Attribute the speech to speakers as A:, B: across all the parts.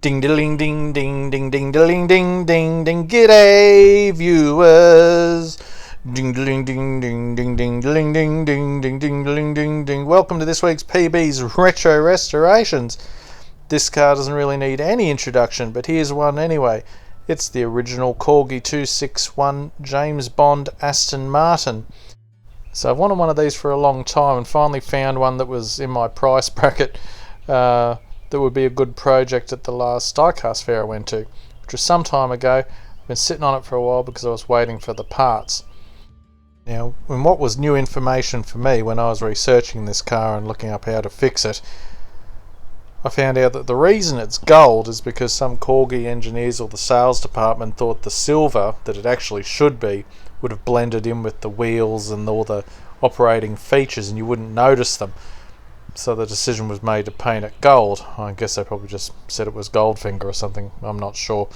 A: Ding ding ding ding ding ding ding ding ding ding. G'day viewers. Ding ding ding ding ding ding ding ding ding ding ding ding ding ding. Welcome to this week's PB's Retro Restorations. This car doesn't really need any introduction, but here's one anyway. It's the original Corgi 261 James Bond Aston Martin. So I've wanted one of these for a long time and finally found one that was in my price bracket. That would be a good project at the last diecast fair I went to, which was some time ago. I've been sitting on it for a while because I was waiting for the parts. Now, when what was new information for me when I was researching this car and looking up how to fix it, I found out that the reason it's gold is because some Corgi engineers or the sales department thought the silver that it actually should be would have blended in with the wheels and all the operating features and you wouldn't notice them. So the decision was made to paint it gold. I guess they probably just said it was Goldfinger or something. I'm not sure.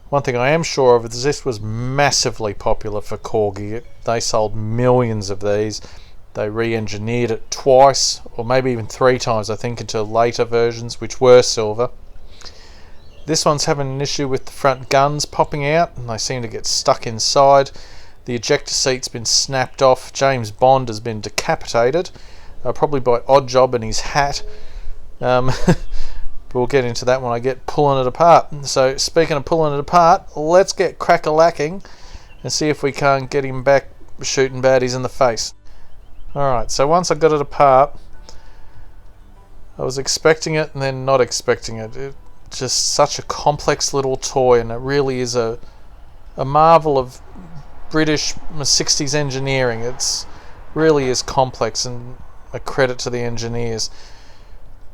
A: One thing I am sure of is this was massively popular for Corgi. They sold millions of these. They re-engineered it twice, or maybe even 3 times, I think, into later versions, which were silver. This one's having an issue with the front guns popping out, and they seem to get stuck inside. The ejector seat's been snapped off. James Bond has been decapitated. Probably by Oddjob and his hat. But we'll get into that when I get pulling it apart. So speaking of pulling it apart, let's get crack-a-lacking and see if we can't get him back shooting baddies in the face. Alright, so once I got it apart, I was expecting it and then not expecting it. It's just such a complex little toy, and it really is a marvel of British 60s engineering. It's really is complex and a credit to the engineers.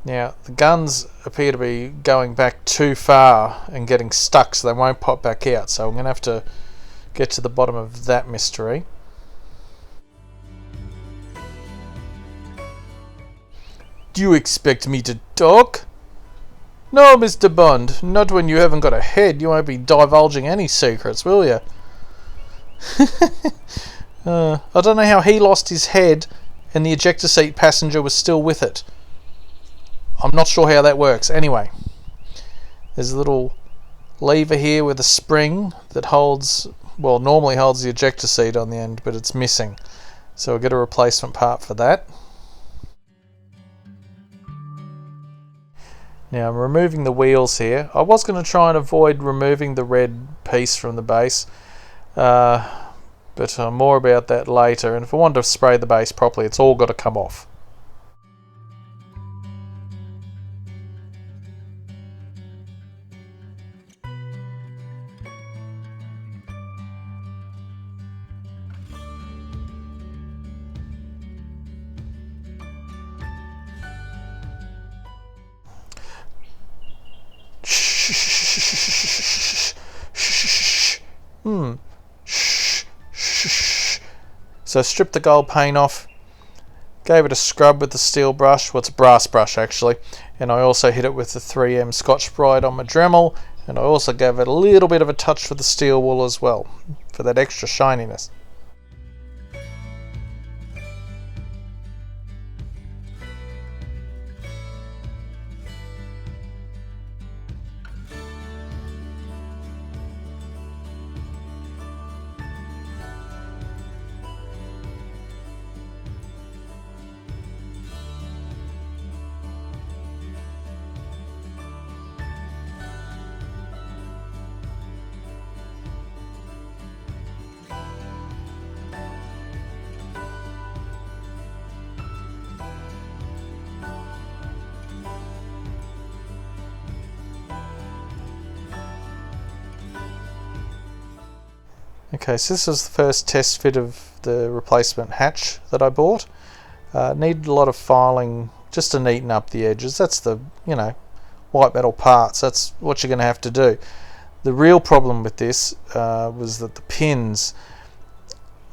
A: Now, the guns appear to be going back too far and getting stuck, so they won't pop back out. So I'm going to have to get to the bottom of that mystery. Do you expect me to talk? No, Mr. Bond, not when you haven't got a head. You won't be divulging any secrets, will you? I don't know how he lost his head and the ejector seat passenger was still with it. I'm not sure how that works. Anyway, there's a little lever here with a spring that holds, well, normally holds the ejector seat on the end, but it's missing. So we'll get a replacement part for that. Now I'm removing the wheels here. I was going to try and avoid removing the red piece from the base. But more about that later, and if I want to spray the base properly, it's all got to come off. So stripped the gold paint off, gave it a scrub with the steel brush, well it's a brass brush actually, and I also hit it with the 3M Scotch-Brite on my Dremel, and I also gave it a little bit of a touch with the steel wool as well, for that extra shininess. Okay, so this is the first test fit of the replacement hatch that I bought. Needed a lot of filing just to neaten up the edges. That's the, white metal parts. That's what you're going to have to do. The real problem with this was that the pins,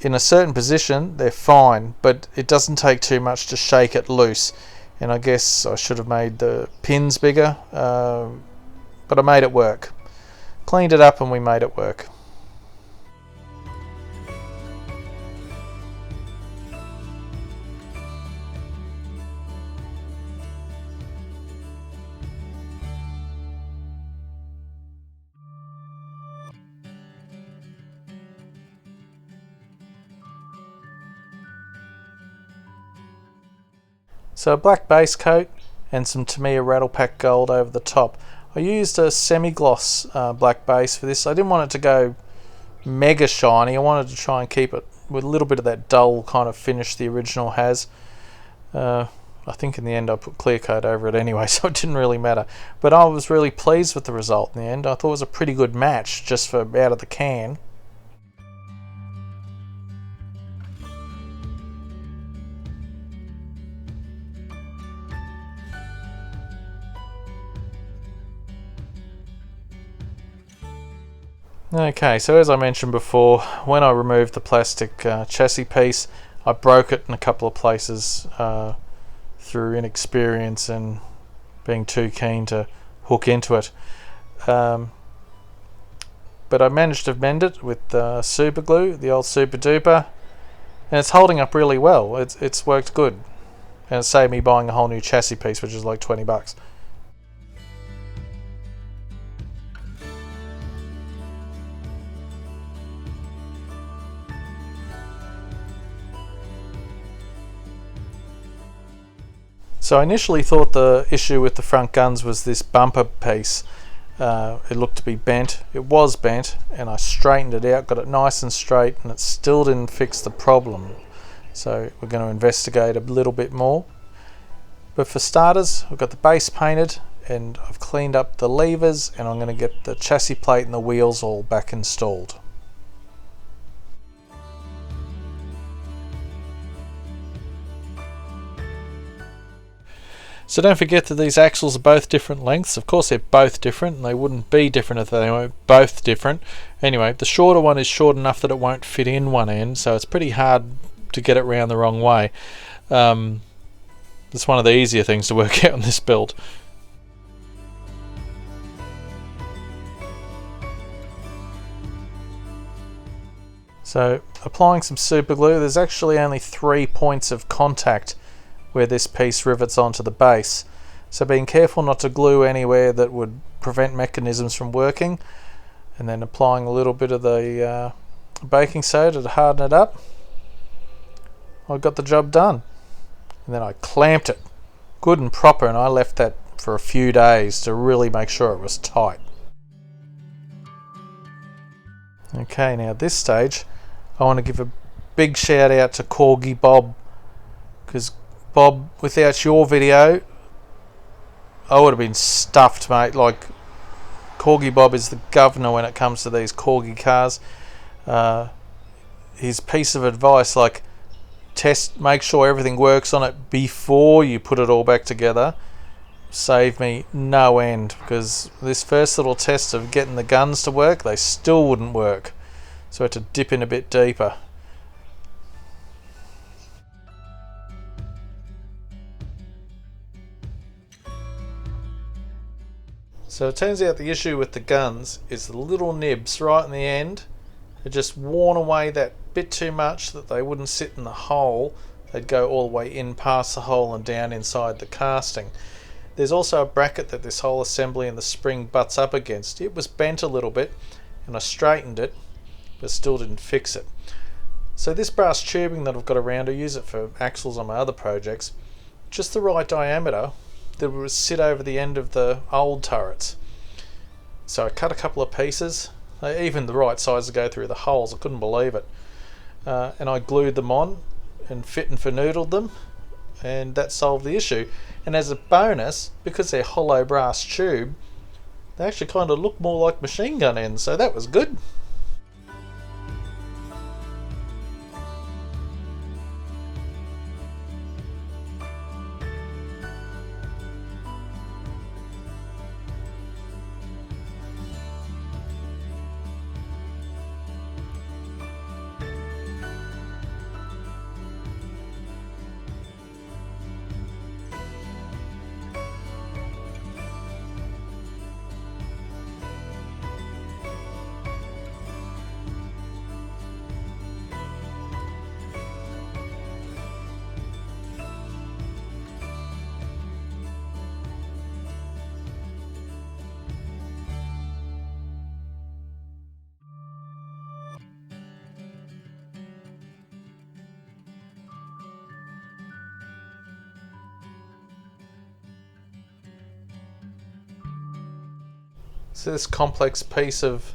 A: in a certain position, they're fine, but it doesn't take too much to shake it loose. And I guess I should have made the pins bigger, but I made it work. Cleaned it up and we made it work. So a black base coat and some Tamiya Rattle Pack Gold over the top. I used a semi-gloss black base for this. I didn't want it to go mega shiny. I wanted to try and keep it with a little bit of that dull kind of finish the original has. I think in the end I put clear coat over it anyway, so it didn't really matter. But I was really pleased with the result in the end. I thought it was a pretty good match just for out of the can. Okay, so as I mentioned before, when I removed the plastic chassis piece, I broke it in a couple of places through inexperience and being too keen to hook into it. But I managed to mend it with super glue, the old super duper, and it's holding up really well. It's worked good, and it saved me buying a whole new chassis piece, which is like $20. So I initially thought the issue with the front guns was this bumper piece. It looked to be bent. It was bent, and I straightened it out, got it nice and straight, and it still didn't fix the problem. So we're going to investigate a little bit more. But for starters, I've got the base painted, and I've cleaned up the levers, and I'm going to get the chassis plate and the wheels all back installed. So don't forget that these axles are both different lengths. Of course they're both different, and they wouldn't be different if they were both different. Anyway, the shorter one is short enough that it won't fit in one end, so it's pretty hard to get it round the wrong way. It's one of the easier things to work out on this build. So applying some super glue, there's actually only 3 points of contact where this piece rivets onto the base. So being careful not to glue anywhere that would prevent mechanisms from working, and then applying a little bit of the baking soda to harden it up, I got the job done. And then I clamped it good and proper, and I left that for a few days to really make sure it was tight. Okay, now at this stage I want to give a big shout out to Corgi Bob, because Bob, without your video I would have been stuffed, mate. Like, Corgi Bob is the governor when it comes to these Corgi cars. His piece of advice, like, make sure everything works on it before you put it all back together, saved me no end, because this first little test of getting the guns to work, they still wouldn't work, so I had to dip in a bit deeper. So it turns out the issue with the guns is the little nibs right in the end had just worn away that bit too much that they wouldn't sit in the hole. They'd go all the way in past the hole and down inside the casting. There's also a bracket that this whole assembly and the spring butts up against. It was bent a little bit, and I straightened it, but still didn't fix it. So this brass tubing that I've got around, I use it for axles on my other projects, just the right diameter that would sit over the end of the old turrets. So I cut a couple of pieces, even the right size to go through the holes. I couldn't believe it. And I glued them on and fit and finoodled them, and that solved the issue. And as a bonus, because they're hollow brass tube, they actually kind of look more like machine gun ends, so that was good. So this complex piece of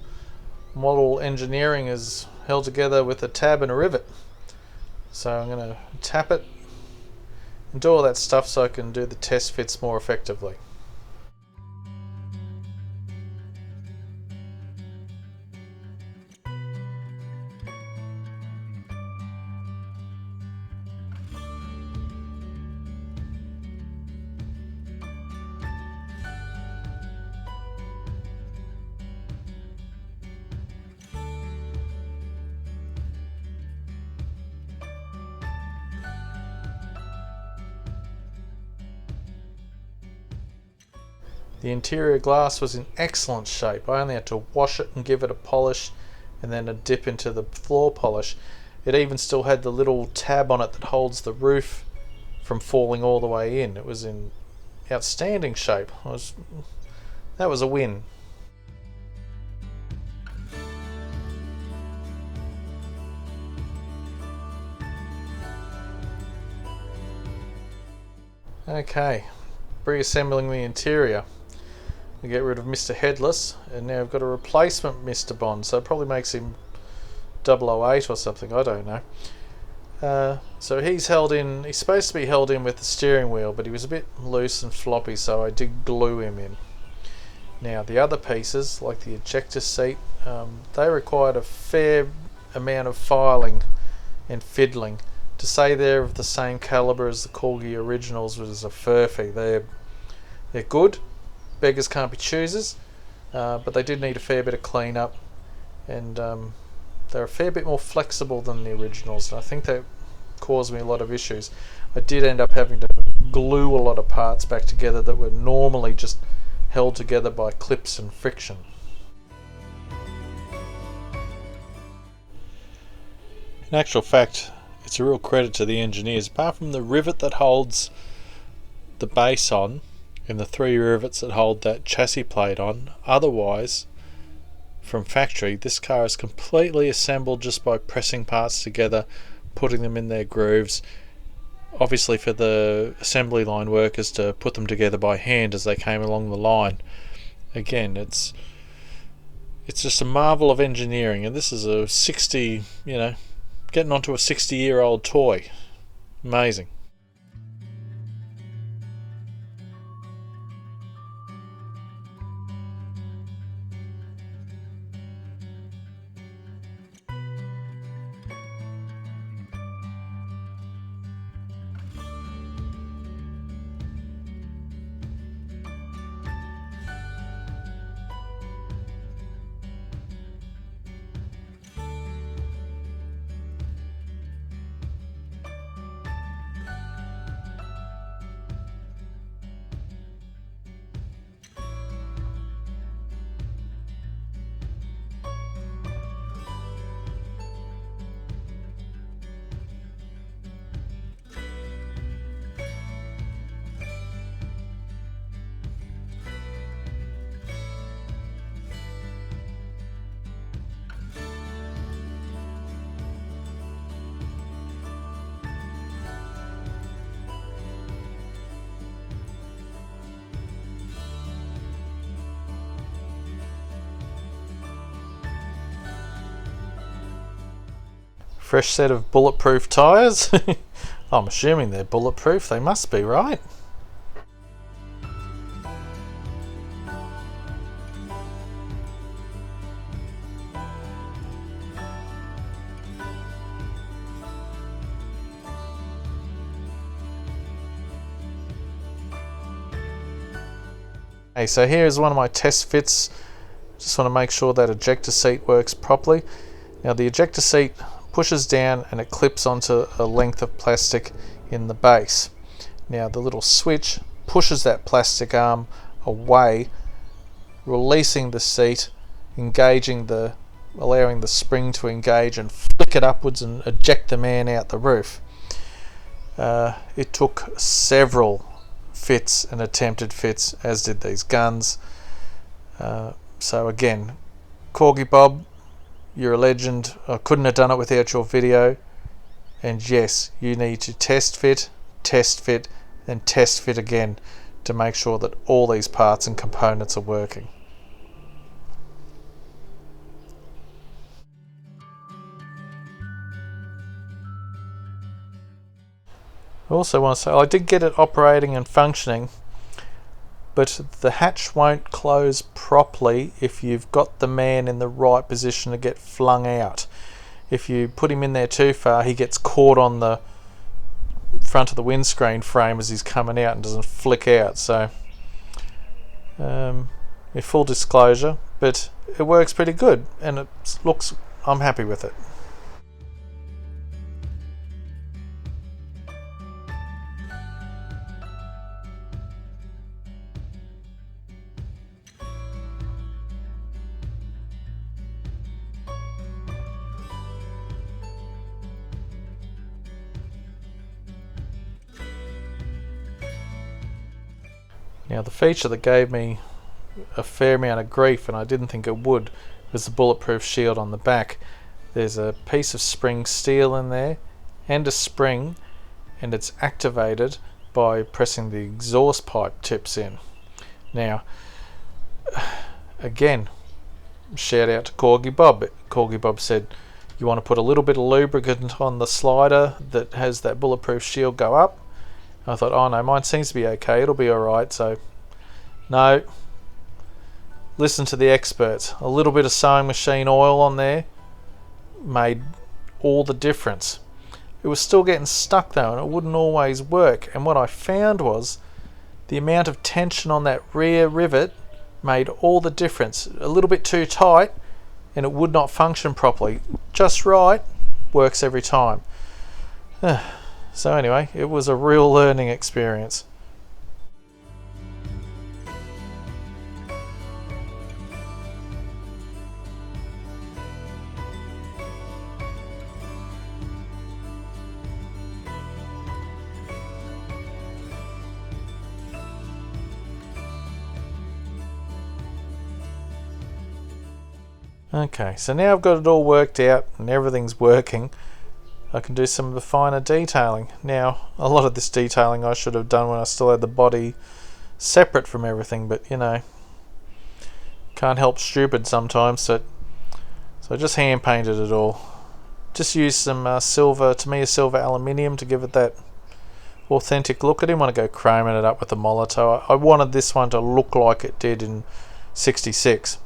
A: model engineering is held together with a tab and a rivet. So I'm going to tap it and do all that stuff so I can do the test fits more effectively. The interior glass was in excellent shape. I only had to wash it and give it a polish and then a dip into the floor polish. It even still had the little tab on it that holds the roof from falling all the way in. It was in outstanding shape. That was a win. Okay, reassembling the interior. We get rid of Mr. Headless, and now I've got a replacement Mr. Bond, so it probably makes him 008 or something, I don't know. So he's supposed to be held in with the steering wheel, but he was a bit loose and floppy, so I did glue him in. Now the other pieces, like the ejector seat, they required a fair amount of filing and fiddling. To say they're of the same calibre as the Corgi originals was a furphy. They're good, beggars can't be choosers, but they did need a fair bit of clean up, and they're a fair bit more flexible than the originals, and I think that caused me a lot of issues. I did end up having to glue a lot of parts back together that were normally just held together by clips and friction. In actual fact, it's a real credit to the engineers. Apart from the rivet that holds the base on and the 3 rivets that hold that chassis plate on, otherwise from factory this car is completely assembled just by pressing parts together, putting them in their grooves, obviously for the assembly line workers to put them together by hand as they came along the line. Again, it's just a marvel of engineering, and this is a 60, getting onto a 60-year-old toy. Amazing. Fresh set of bulletproof tyres. I'm assuming they're bulletproof. They must be, right? Okay, so here's one of my test fits. Just want to make sure that ejector seat works properly. Now the ejector seat pushes down and it clips onto a length of plastic in the base. Now the little switch pushes that plastic arm away, releasing the seat, allowing the spring to engage and flick it upwards and eject the man out the roof. It took several fits and attempted fits, as did these guns. So again, Corgi Bob, you're a legend. I couldn't have done it without your video. And yes, you need to test fit, and test fit again to make sure that all these parts and components are working. also want to say I did get it operating and functioning, but the hatch won't close properly if you've got the man in the right position to get flung out. If you put him in there too far, he gets caught on the front of the windscreen frame as he's coming out and doesn't flick out. So full disclosure, but it works pretty good and I'm happy with it. Now the feature that gave me a fair amount of grief, and I didn't think it would, was the Bulletproof Shield on the back. There's a piece of spring steel in there and a spring, and it's activated by pressing the exhaust pipe tips in. Now again, shout out to Corgi Bob. Corgi Bob said you want to put a little bit of lubricant on the slider that has that Bulletproof Shield go up. I thought, oh no, mine seems to be okay, it'll be alright. So no, listen to the experts. A little bit of sewing machine oil on there made all the difference. It was still getting stuck though, and it wouldn't always work. And what I found was the amount of tension on that rear rivet made all the difference. A little bit too tight and it would not function properly. Just right, works every time. So anyway, it was a real learning experience. Okay, so now I've got it all worked out and everything's working. I can do some of the finer detailing. Now, a lot of this detailing I should have done when I still had the body separate from everything, but you know, can't help stupid sometimes. So I just hand painted it all. Just used some silver, to me a silver aluminium, to give it that authentic look. I didn't want to go chroming it up with the Molotow. I wanted this one to look like it did in '66.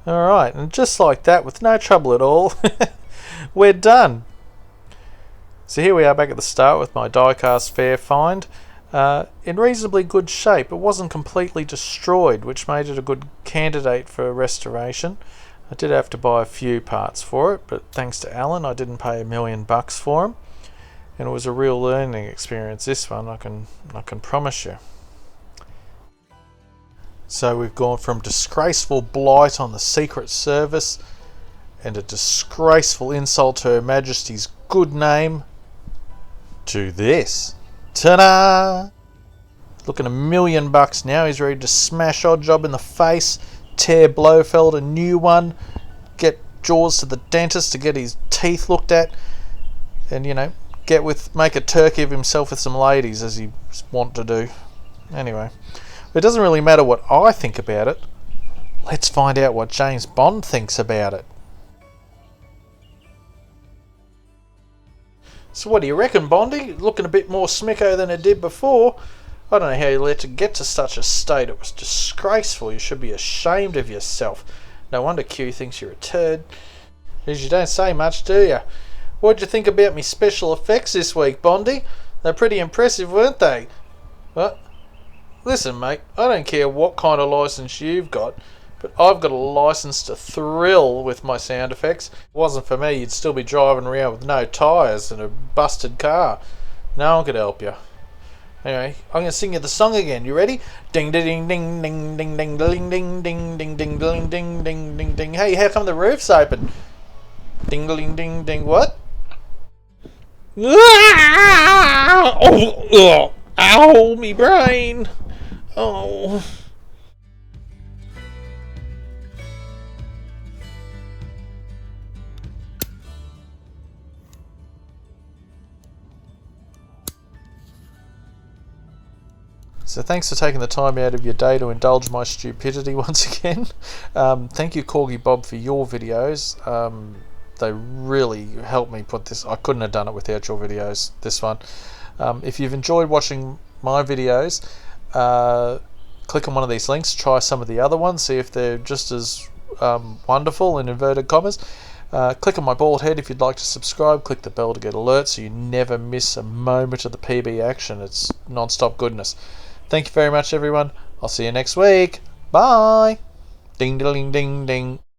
A: Alright, and just like that, with no trouble at all, we're done. So here we are back at the start with my die-cast fair find. In reasonably good shape. It wasn't completely destroyed, which made it a good candidate for restoration. I did have to buy a few parts for it, but thanks to Alan I didn't pay $1 million for them. And it was a real learning experience, this one, I can promise you. So we've gone from disgraceful blight on the Secret Service and a disgraceful insult to Her Majesty's good name to this. Ta-da! Looking $1 million now. He's ready to smash Oddjob in the face, tear Blofeld a new one, get Jaws to the dentist to get his teeth looked at, and you know, make a turkey of himself with some ladies as he's wont to do. Anyway. It doesn't really matter what I think about it. Let's find out what James Bond thinks about it. So what do you reckon, Bondy? Looking a bit more smicko than it did before. I don't know how you let it get to such a state. It was disgraceful. You should be ashamed of yourself. No wonder Q thinks you're a turd. Because you don't say much, do you? What'd you think about me special effects this week, Bondy? They're pretty impressive, weren't they? What? Listen, mate, I don't care what kind of license you've got, but I've got a license to thrill with my sound effects. If it wasn't for me, you'd still be driving around with no tyres and a busted car. No one could help you. Anyway, I'm going to sing you the song again. You ready? Ding ding ding ding ding ding ding ding ding ding ding ding ding ding ding ding. Hey, how come the roof's open? Ding ding ding ding. What? Oh, ow, me brain. Oh. So thanks for taking the time out of your day to indulge my stupidity once again. Thank you, Corgi Bob, for your videos. They really helped me put this. I couldn't have done it without your videos, this one. If you've enjoyed watching my videos, click on one of these links, try some of the other ones, see if they're just as wonderful, in inverted commas. Click on my bald head if you'd like to subscribe. Click the bell to get alerts so you never miss a moment of the PB action. It's non-stop goodness. Thank you very much, everyone. I'll see you next week. Bye. Ding ding ding ding.